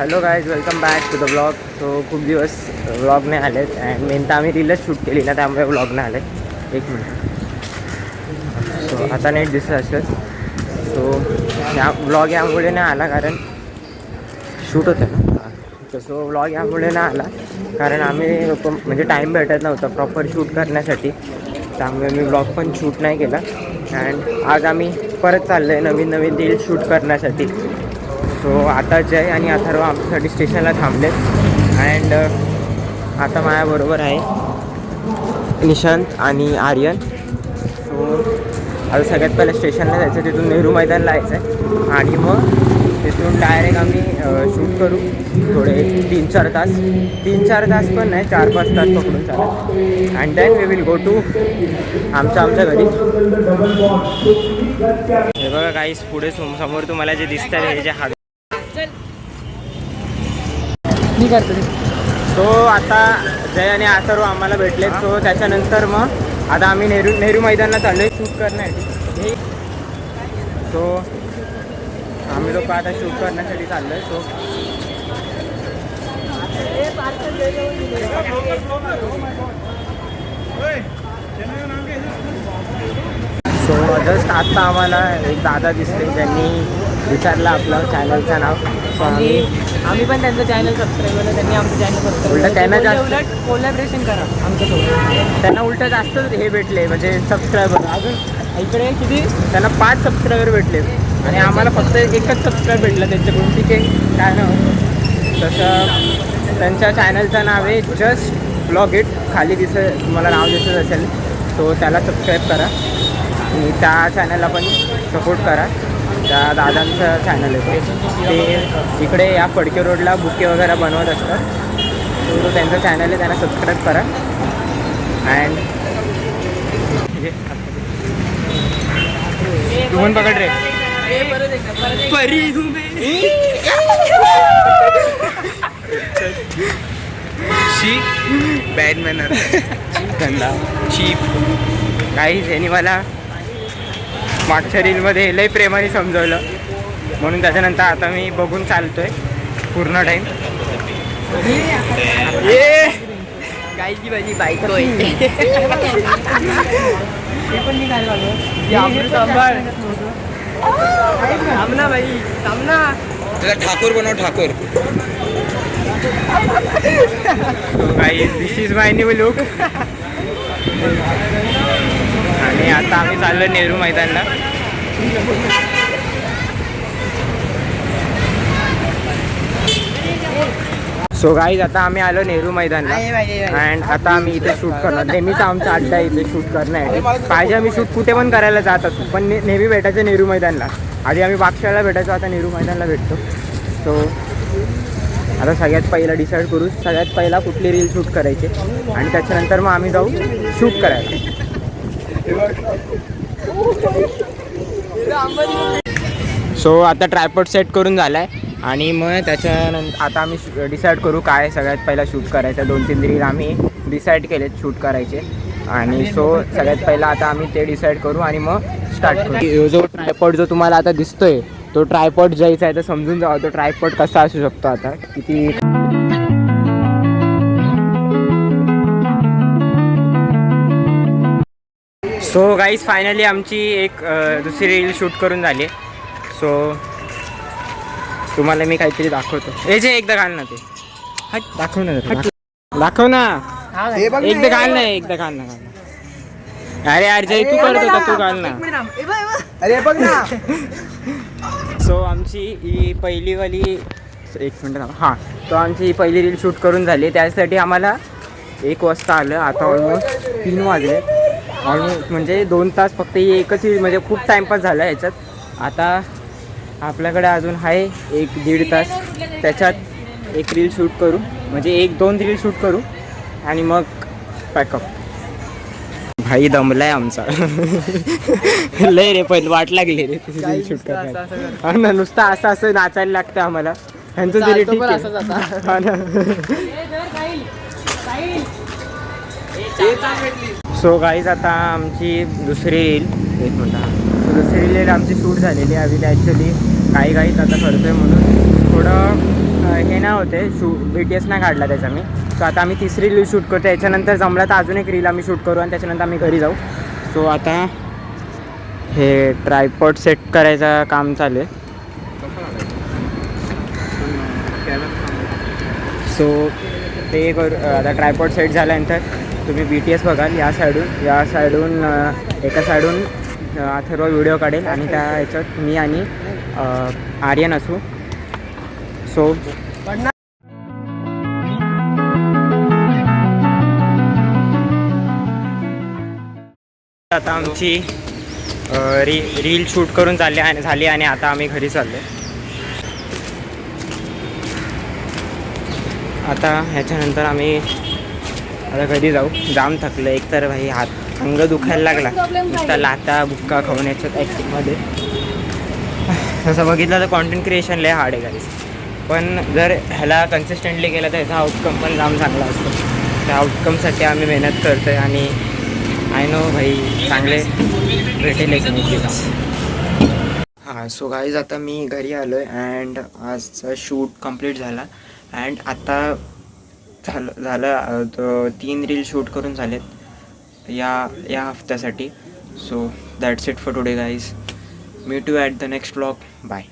Hello guys, welcome back to the blog. So खूप दिवस vlog नाही आलेत अँड मेन तर आम्ही रीलच शूट केली ना, त्यामुळे व्लॉग नाही आले. एक मिनिट. सो आता नेट दिसत असेल. सो या व्लॉग यामुळे नाही आला कारण शूट होतं ना. सो व्लॉग यामुळे नाही आला कारण आम्ही लोक म्हणजे टाईम भेटत नव्हता प्रॉपर शूट करण्यासाठी, त्यामुळे मी व्लॉग पण शूट नाही केला. अँड आज आम्ही परत चाललो आहे नवीन रील शूट करण्यासाठी. सो आता जय आणि अथर्व आमच्यासाठी स्टेशनला थांबलेत अँड आता माझ्याबरोबर आहे निशांत आणि आर्यन. सो आता सगळ्यात पहिलं स्टेशनला जायचं, तिथून नेहरू मैदानला जायचं आहे आणि मग तिथून डायरेक्ट आम्ही शूट करू थोडे 3-4 तास पण नाही, 4-5 तास पकडून चालू. And then we will go to आमच्या घरी. हे बघा काहीच पुढे समोर तुम्हाला जे दिसत आहे हे जे हात मी करतो. सो आता जय आणि अथर्व आम्हाला भेटलेत. सो त्याच्यानंतर मग आता आम्ही नेहरू मैदानला चाललो आहे शूट करण्यासाठी. सो आम्ही लोक आता शूट करण्यासाठी चाललो आहे. सो जस्ट आत्ता आम्हाला एक दादा दिसले, त्यांनी विचारलं आपलं चॅनलचं नाव. सो आम्ही पण त्यांचं चॅनल सबस्क्राईब केलं, त्यांनी आमचं चॅनल सबस्क्राईब उलट त्यांना जास्त उलट कोलॅबरेशन करा आमच्यासोबत. त्यांना उलट जास्त हे भेटले म्हणजे सबस्क्रायबर. अजून इकडे किती त्यांना 5 सबस्क्रायबर भेटले आणि आम्हाला फक्त एकच सबस्क्राईब भेटला त्यांच्याकडून. ठीक आहे, काय नाव तसं त्यांच्या चॅनलचं नाव आहे जस्ट ब्लॉग इट. खाली तुम्हाला नाव दिसत असेल. सो त्याला सबस्क्राईब करा आणि त्या चॅनलला पण सपोर्ट करा. त्या दादांचं चॅनल आहे ते इकडे या फडके रोडला बुके वगैरे बनवत असतात. तो त्यांचं चॅनल आहे, त्यांना सबस्क्राईब करा. अँड तुम्ही पकड रे शी बॅड मॅनर धंदा चीप. काहीच यांनी मला मागच्या रीलमध्ये लई प्रेमाने समजवलं, म्हणून त्याच्यानंतर आता मी बघून चालतोय पूर्ण टाईम. ये गायची भाजी बाईक पण मी काय सांभाळ थांबना बाई थांबना. त्याला ठाकूर बनव Thakur. Guys this is my new look. आणि आता आम्ही चाललो नेहरू मैदानला. सो गाईज आता आम्ही आलो नेहरू मैदानला अँड आता आम्ही इथे शूट करणार. नेहमीच आमचा अड्डा इथे शूट करणार पाहिजे. आम्ही शूट कुठे पण करायला जात असू, पण नेहमी भेटायचं नेहरू मैदानला. आधी आम्ही बागशाळला भेटायचो, आता नेहरू मैदानला भेटतो. सो आता सगळ्यात पहिला डिसाईड करू सगळ्यात पहिला कुठली रील शूट करायची आणि त्याच्यानंतर मग आम्ही जाऊ शूट करायला. सो आता ट्रायपॉड सेट करून झाला आहे आणि मग त्याच्यानंतर आता आम्ही डिसाईड करू काय सगळ्यात पहिला शूट करायचं. 2-3 रील आम्ही डिसाईड केलेत शूट करायचे आणि सो सगळ्यात पहिला आता आम्ही ते डिसाईड करू आणि मग स्टार्ट करू. जो ट्रायपॉड जो तुम्हाला आता दिसतोय तो ट्रायपॉड जायचा आहे, तर समजून जावा तो ट्रायपॉड कसा असू शकतो. आता किती सो गाईज फायनली आमची एक दुसरी रील शूट करून झाली. सो तुम्हाला मी काहीतरी दाखवतो. हे जे एकदा घाल ना, ते दाखव ना, दाखव ना, एकदा घाल ना, एकदा घाल ना. अरे यार जय तू करत होता, तू घाल ना. अरे बघ ना. सो आमची ही पहिलीवाली 1 मिनिट हां. तो आमची ही पहिली रील शूट करून झाली. त्यासाठी आम्हाला 1 वाजता आलं. आता ऑलमोस्ट 3 वाजले. ऑलमोस्ट म्हणजे 2 तास फक्त ही एकच रील, म्हणजे खूप टाईमपास झाला ह्याच्यात. आता आपल्याकडे अजून आहे 1-1.5 तास. त्याच्यात एक रील शूट करू, म्हणजे 1-2 रील शूट करू आणि मग पॅकअप. भाई दमलाय आमचा. लय रे पण वाट लागली रे रील शूट करायला. हा ना, नुसतं असं नाचायला लागतं आम्हाला. ह्यांचं तरी ठीक आहे. हा ना. सो गाईज आता आमची दुसरी रील दुसरी रील आमची शूट झालेली आहे. आम्ही ॲक्च्युली काही आता करतो आहे म्हणून थोडं हे नाही होते BTS नाही काढला त्याचा मी. सो आता आम्ही तिसरी रील शूट करतो. याच्यानंतर जमलं तर अजून एक रील आम्ही शूट करू आणि त्याच्यानंतर आम्ही घरी जाऊ. सो आता हे ट्रायपॉड सेट करायचं काम चालू आहे. सो ते करू. आता ट्रायपॉड सेट झाल्यानंतर तुम्ही BTS बघाल. या साईडून एका साईडून अथर्व व्हिडिओ काढेल आणि त्या ह्याच्यात मी आणि आर्यन असू. सो आता आमची रील शूट करून झाली आणि आता आम्ही घरी चाललो. आता ह्याच्यानंतर आम्ही आता घरी जाऊ. जाम थकलं एकतर भाई, अंग दुखायला लागला नुसता लाता बुक्का खाऊन याच्यात ॲक्टिंगमध्ये. तसं बघितलं तर कॉन्टेंट क्रिएशन लय हार्ड आहे गाईस. पण जर ह्याला कन्सिस्टंटली केलं तर ह्याचा आउटकम पण जाम चांगला असतो. त्या आउटकमसाठी आम्ही मेहनत करतो आहे आणि आय नो भाई चांगले भेटेल एक दिवस. हां, सो गाईज आता मी घरी आलो आहे अँड आजचा शूट कंप्लीट झाला. अँड आता झालं 3 रील शूट करून झालेत या हफ्त्यासाठी. So that's it for today guys. Meet you at the next vlog. Bye.